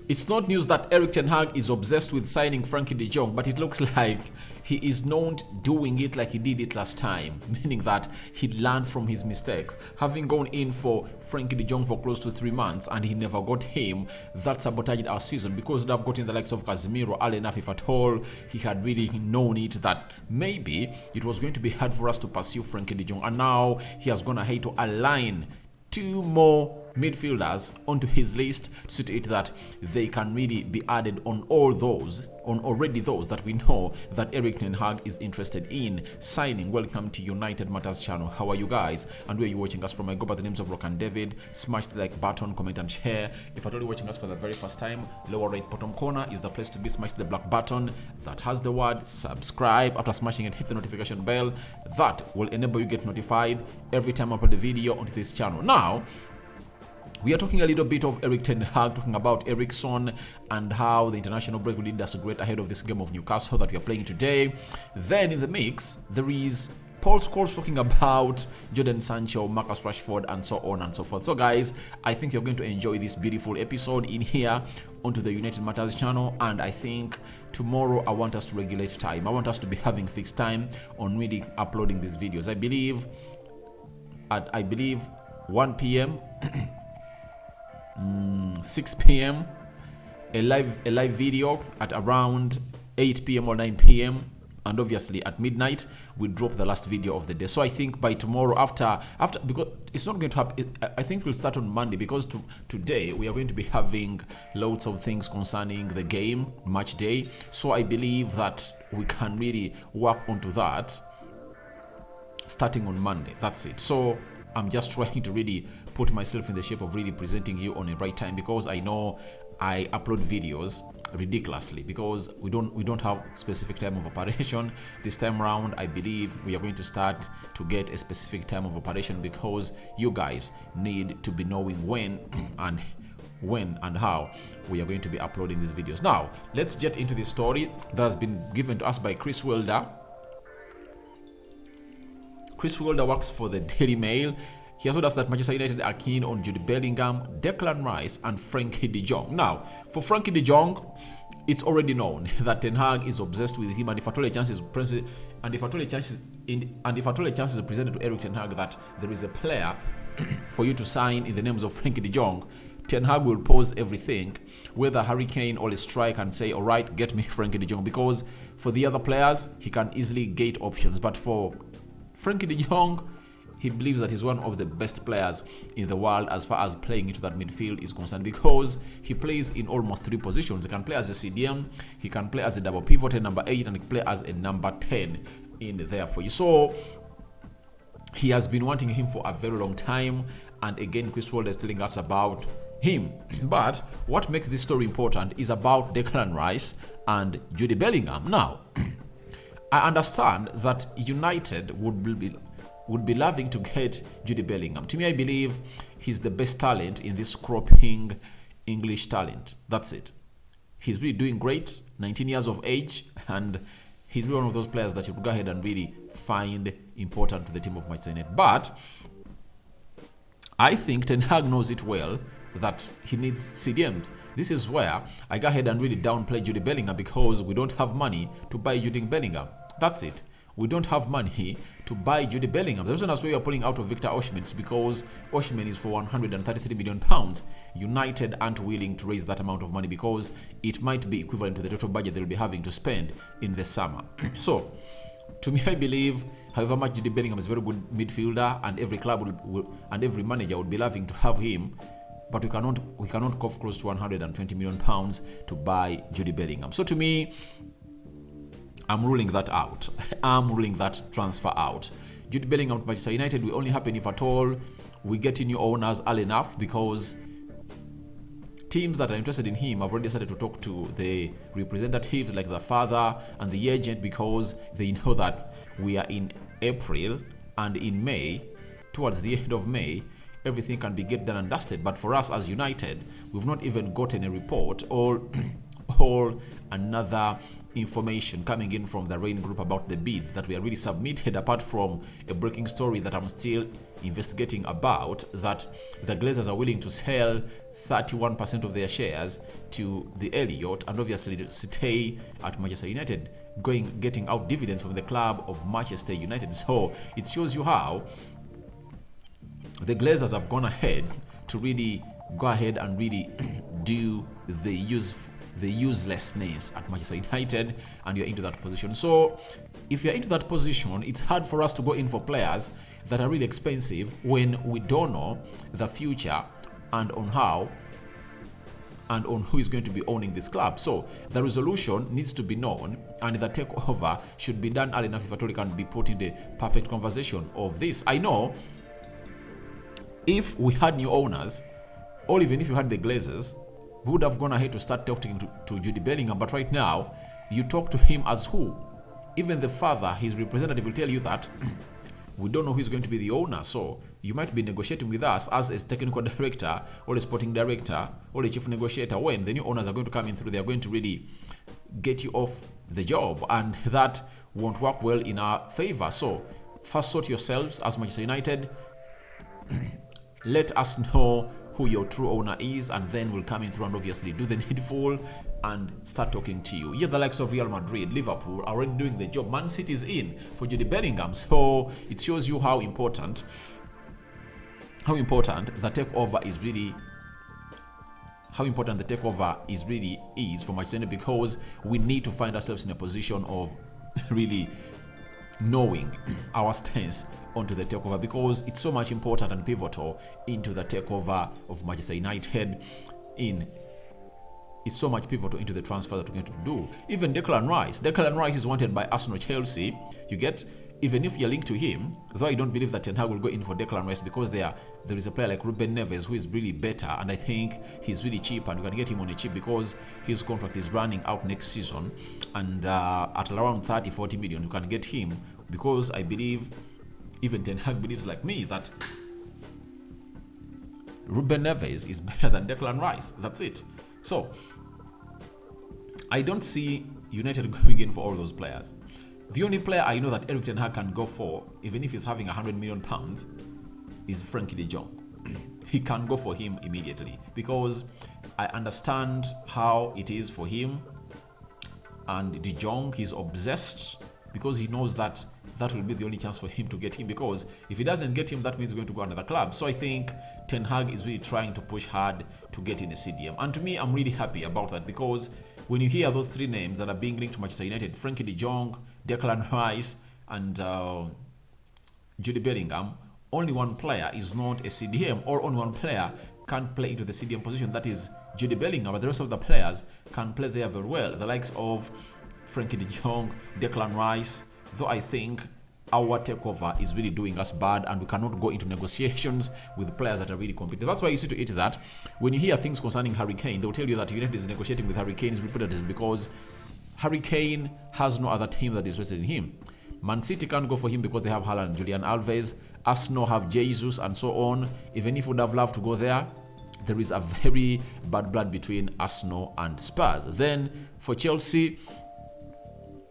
It's not news that Erik ten Hag is obsessed with signing Frankie de Jong, but it looks like he is not doing it like he did it last time, meaning that he learned from his mistakes. Having gone in for Frankie de Jong for close to 3 months and he never got him, that sabotaged our season because they've gotten the likes of Casemiro early enough, if at all he had really known it, that maybe it was going to be hard for us to pursue Frankie de Jong. And now he has gone ahead to align 2 more midfielders onto his list to see to it that they can really be added on already those that we know that Erik ten Hag is interested in signing. Welcome to United Matters channel. How are you guys? And where are you watching us from? I go by the names of Rock and David. Smash the like button, comment and share. If you're only watching us for the very first time, lower right bottom corner is the place to be. Smash the black button that has the word subscribe. After smashing it, hit the notification bell. That will enable you get notified every time I upload a video onto this channel. Now, we are talking a little bit of Erik ten Hag, talking about Eriksen and how the international break will lead us great ahead of this game of Newcastle that we are playing today. Then in the mix, there is Paul Scholes talking about Jadon Sancho, Marcus Rashford, and so on and so forth. So guys, I think you're going to enjoy this beautiful episode in here onto the United Matters channel, and I think tomorrow I want us to regulate time. I want us to be having fixed time on really uploading these videos. I believe at 1 p.m. 6 p.m. a live video at around 8 p.m. or 9 p.m. and obviously at midnight we drop the last video of the day. So I think by tomorrow after because it's not going to happen, I think we'll start on Monday because today we are going to be having loads of things concerning the game match day. So I believe that we can really work onto that starting on Monday. That's it. So I'm just trying to really put myself in the shape of really presenting you on the right time, because I know I upload videos ridiculously because we don't have specific time of operation. This time around, I believe we are going to start to get a specific time of operation because you guys need to be knowing when and how we are going to be uploading these videos. Now, let's get into this story that has been given to us by Chris Wilder. Chris Wilder works for the Daily Mail. He has told us that Manchester United are keen on Jude Bellingham, Declan Rice, and Frankie de Jong. Now, for Frankie de Jong, it's already known that Ten Hag is obsessed with him, and if at all a chance is presented to Erik ten Hag that there is a player for you to sign in the names of Frankie de Jong, Ten Hag will pause everything, whether Harry Kane or a strike, and say, all right, get me Frankie de Jong, because for the other players, he can easily gate options. But for Frankie de Jong, he believes that he's one of the best players in the world as far as playing into that midfield is concerned, because he plays in almost 3 positions. He can play as a CDM, he can play as a double pivot and number 8, and he can play as a number 10 in there for you. So he has been wanting him for a very long time, and again, Chris Wilder is telling us about him. But what makes this story important is about Declan Rice and Jude Bellingham. Now, I understand that United would be loving to get Jude Bellingham. To me, I believe he's the best talent in this cropping English talent. That's it. He's really doing great, 19 years of age, and he's really one of those players that you could go ahead and really find important to the team of Manchester United. But I think Ten Hag knows it well that he needs CDMs. This is where I go ahead and really downplay Jude Bellingham, because we don't have money to buy Jude Bellingham. That's it. We don't have money to buy Jude Bellingham. The reason that's why we are pulling out of Victor Osimhen is because Osimhen is for £133 million. United aren't willing to raise that amount of money because it might be equivalent to the total budget they'll be having to spend in the summer. So, to me, I believe, however much Jude Bellingham is a very good midfielder, and every club and every manager would be loving to have him, but we cannot cough close to £120 million to buy Jude Bellingham. So to me, I'm ruling that out. I'm ruling that transfer out. Jude Bellingham to Manchester United will only happen if at all we get new owners early enough, because teams that are interested in him have already started to talk to the representatives like the father and the agent, because they know that we are in April, and in May, towards the end of May, everything can be get done and dusted. But for us as United, we've not even gotten a report or another information coming in from the Rain Group about the bids that were really submitted, apart from a breaking story that I'm still investigating about, that the Glazers are willing to sell 31% of their shares to the Elliott and obviously to stay at Manchester United, getting out dividends from the club of Manchester United. So it shows you how the Glazers have gone ahead to really go ahead and really do the uselessness at Manchester United, and you're into that position. So if you're into that position, it's hard for us to go in for players that are really expensive when we don't know the future and on how and on who is going to be owning this club. So the resolution needs to be known, and the takeover should be done early enough if at all it can be put in the perfect conversation of this. I know if we had new owners, or even if you had the Glazers, we would have gone ahead to start talking to Jude Bellingham. But right now, you talk to him as who? Even the father, his representative, will tell you that we don't know who's going to be the owner. So you might be negotiating with us as a technical director or a sporting director or a chief negotiator. When the new owners are going to come in through, they are going to really get you off the job, and that won't work well in our favor. So first sort yourselves as Manchester United. Let us know who your true owner is, and then we'll come in through and obviously do the needful and start talking to you. Yeah, the likes of Real Madrid, Liverpool are already doing the job. Man City is in for Jude Bellingham. So it shows you how important the takeover is really, how important the takeover is for Manchester United, because we need to find ourselves in a position of really knowing our stance onto the takeover, because it's so much important and pivotal into the takeover of Manchester United. It's so much pivotal into the transfer that we're going to do. Even Declan Rice is wanted by Arsenal, Chelsea. You get, even if you're linked to him, though I don't believe that Ten Hag will go in for Declan Rice, because there is a player like Ruben Neves who is really better, and I think he's really cheap, and you can get him on a cheap because his contract is running out next season, and at around 30-40 million you can get him, because I believe even Ten Hag believes like me that Ruben Neves is better than Declan Rice. That's it. So I don't see United going in for all those players. The only player I know that Erik Ten Hag can go for, even if he's having £100 million, is Frankie de Jong. He can go for him immediately, because I understand how it is for him. And de Jong, he's obsessed, because he knows that will be the only chance for him to get him, because if he doesn't get him, that means he's going to go another club. So I think Ten Hag is really trying to push hard to get in a CDM. And to me, I'm really happy about that, because when you hear those three names that are being linked to Manchester United, Frankie de Jong, Declan Rice, and Jude Bellingham, only one player is not a CDM, or only one player can't play into the CDM position, that is Jude Bellingham, but the rest of the players can play there very well. The likes of Frankie de Jong, Declan Rice, though I think our takeover is really doing us bad, and we cannot go into negotiations with players that are really competent. That's why you see to it that when you hear things concerning Harry Kane, they'll tell you that United is negotiating with Harry Kane's representatives, because Harry Kane has no other team that is interested in him. Man City can't go for him because they have Haaland and Julian Alves. Arsenal have Jesus and so on. Even if we would have loved to go there, there is a very bad blood between Arsenal and Spurs. Then for Chelsea,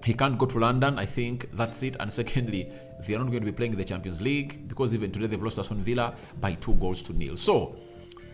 he can't go to London. I think that's it. And secondly, they are not going to be playing in the Champions League, because even today they've lost to Aston Villa by 2-0. So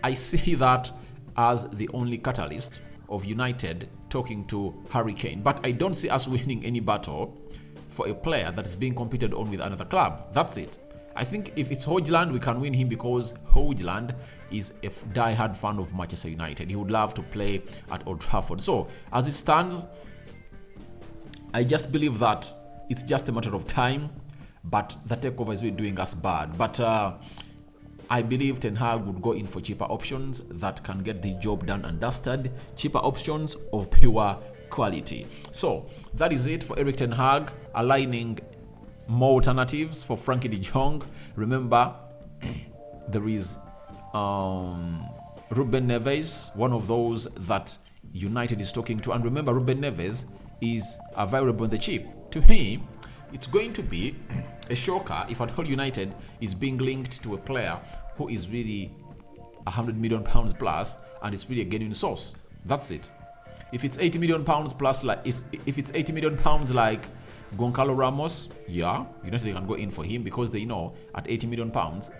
I see that as the only catalyst of United talking to Harry Kane. But I don't see us winning any battle for a player that is being competed on with another club. That's it. I think if it's Højlund, we can win him, because Højlund is a die-hard fan of Manchester United. He would love to play at Old Trafford. So as it stands, I just believe that it's just a matter of time, but the takeover is really doing us bad. But I believe Ten Hag would go in for cheaper options that can get the job done and dusted, cheaper options of pure quality. So that is it for Erik Ten Hag, aligning more alternatives for Frankie de Jong. Remember, there is Ruben Neves, one of those that United is talking to. And remember, Ruben Neves is available on the cheap. To me, it's going to be a shocker if at all United is being linked to a player who is really £100 million plus, and it's really a genuine source. That's it. If it's 80 million pounds plus, like if it's 80 million pounds like Goncalo Ramos, yeah, United can go in for him because they know at 80 million pounds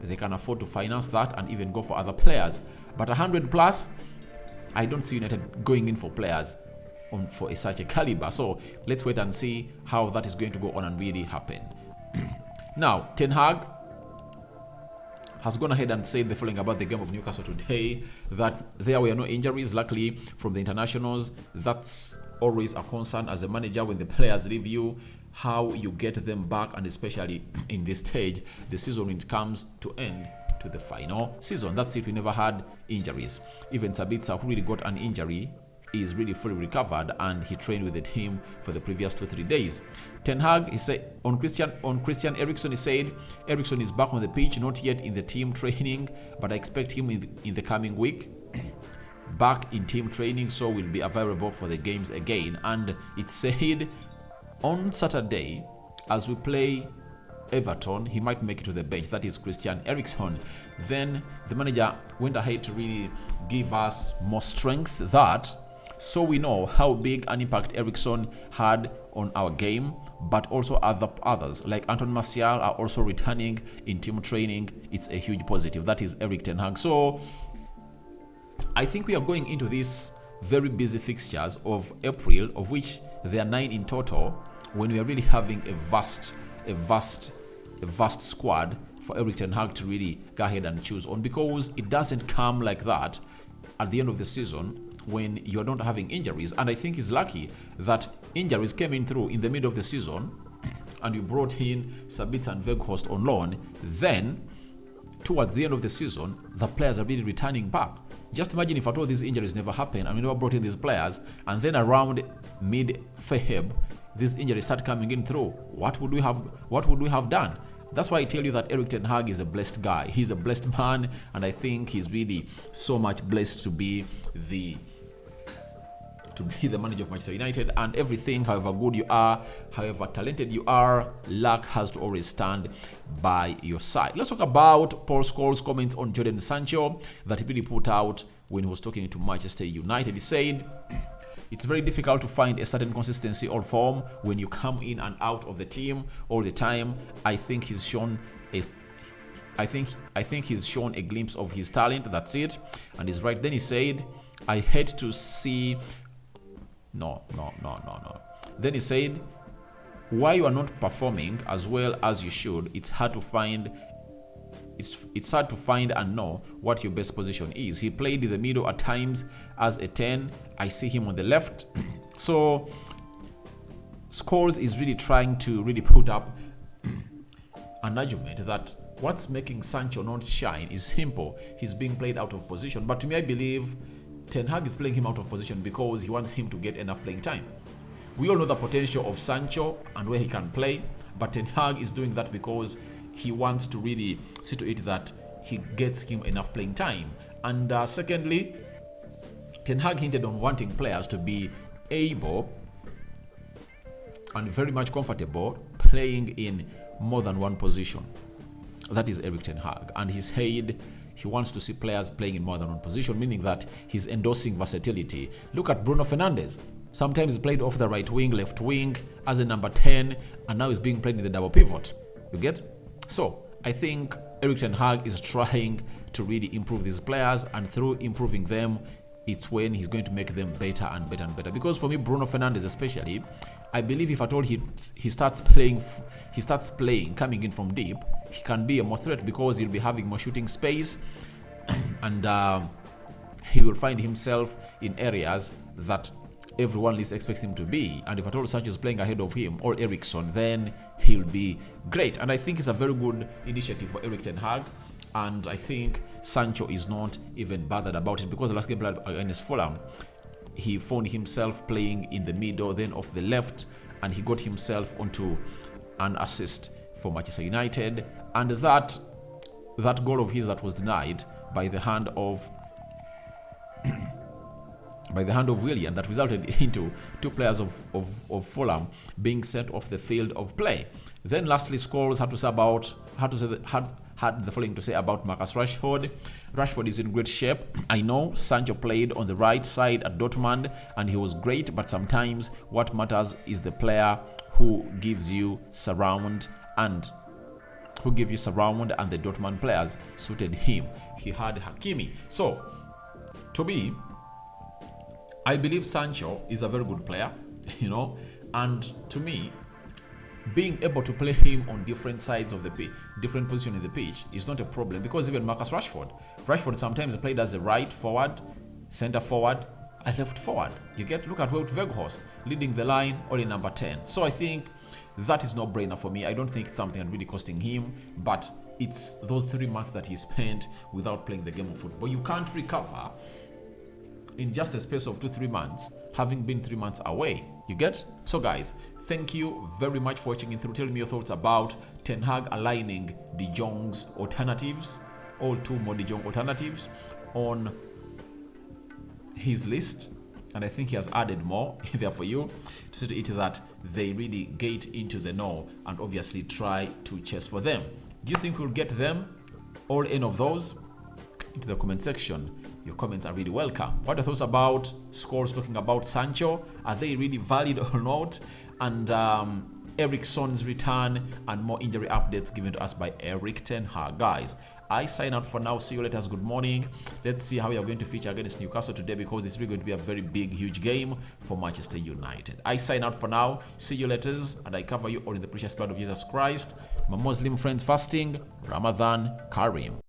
they can afford to finance that and even go for other players. But 100 plus, I don't see United going in for players for such a caliber. So let's wait and see how that is going to go on and really happen. Now, Ten Hag has gone ahead and said the following about the game of Newcastle today, that there were no injuries, luckily, from the internationals. That's always a concern as a manager when the players leave you, how you get them back, and especially in this stage, the season when it comes to end to the final season. That's it, we never had injuries. Even Sabitzer, who really got an injury, is really fully recovered and he trained with the team for the previous 2-3 days. Ten Hag, he said on Christian Eriksen, he said Eriksen is back on the pitch, not yet in the team training, but I expect him in the coming week back in team training, so will be available for the games again. And it said on Saturday, as we play Everton, he might make it to the bench. That is Christian Eriksen. Then the manager went ahead to really give us more strength, that so we know how big an impact Eriksen had on our game, but also others like Anton Martial are also returning in team training. It's a huge positive. That is Erik Ten Hag. So I think we are going into this very busy fixtures of April, of which there are 9 in total, when we are really having a vast squad for Erik Ten Hag to really go ahead and choose on, because it doesn't come like that at the end of the season when you're not having injuries. And I think he's lucky that injuries came in through in the middle of the season and you brought in Sabitzer and Weghorst on loan. Then towards the end of the season, the players are really returning back. Just imagine if at all these injuries never happened and we never brought in these players, and then around mid-Feb these injuries start coming in through. What would we have done? That's why I tell you that Erik Ten Hag is a blessed guy. He's a blessed man, and I think he's really so much blessed to be the manager of Manchester United. And everything, however good you are, however talented you are, luck has to always stand by your side. Let's talk about Paul Scholes' comments on Jadon Sancho that he really put out when he was talking to Manchester United. He said, it's very difficult to find a certain consistency or form when you come in and out of the team all the time. I think he's shown a glimpse of his talent. That's it. And he's right. Then he said, I hate to see No. Then he said, why you are not performing as well as you should, it's hard to find and know what your best position is. He played in the middle at times as a 10. I see him on the left. So Scholes is really trying to really put up an argument that what's making Sancho not shine is simple. He's being played out of position. But to me, I believe Ten Hag is playing him out of position because he wants him to get enough playing time. We all know the potential of Sancho and where he can play, but Ten Hag is doing that because he wants to really see to it that he gets him enough playing time. And secondly, Ten Hag hinted on wanting players to be able and very much comfortable playing in more than one position. That is Erik Ten Hag. And he said he wants to see players playing in more than one position, meaning that he's endorsing versatility. Look at Bruno Fernandes. Sometimes he's played off the right wing, left wing, as a number 10, and now he's being played in the double pivot. You get? So I think Erik Ten Hag is trying to really improve these players, and through improving them, it's when he's going to make them better and better and better. Because for me, Bruno Fernandes especially, I believe if at all he starts playing coming in from deep, he can be a more threat because he'll be having more shooting space, and he will find himself in areas that everyone least expects him to be. And if at all Sancho is playing ahead of him or Eriksen, then he'll be great. And I think it's a very good initiative for Erik Ten Hag. And I think Sancho is not even bothered about it, because the last game played against Fulham, he found himself playing in the middle, then off the left, and he got himself onto an assist for Manchester United. And that goal of his that was denied by the hand of Willian, that resulted into two players of Fulham being sent off the field of play. Then lastly, Scholes had had the following to say about Marcus Rashford. Rashford is in great shape. I know Sancho played on the right side at Dortmund and he was great, but sometimes what matters is the player who gives you surround, and the Dortmund players suited him. He had Hakimi. So, to me, I believe Sancho is a very good player, and to me, being able to play him on different sides of the pitch, different positions in the pitch, is not a problem, because even Marcus Rashford sometimes played as a right forward, center forward, and left forward. Look at Wout Weghorst leading the line, only number 10. So I think that is no brainer for me. I don't think it's something that really costing him, but it's those 3 months that he spent without playing the game of football. You can't recover in just a space of 2-3 months, having been 3 months away. So guys, thank you very much for watching and through. Tell me your thoughts about Ten Hag aligning De Jong's alternatives, all 2 more De Jong alternatives on his list, and I think he has added more there for you to see to it that they really get into the know and obviously try to chase for them. Do you think we'll get them, all any of those? Into the comment section. Your comments are really welcome. What are your thoughts about scores talking about Sancho? Are they really valid or not? And Eriksen's return and more injury updates given to us by Erik Ten Hag. Guys, I sign out for now. See you later. Good morning. Let's see how we are going to feature against Newcastle today, because it's really going to be a very big, huge game for Manchester United. I sign out for now. See you later. And I cover you all in the precious blood of Jesus Christ. My Muslim friends fasting. Ramadan Kareem.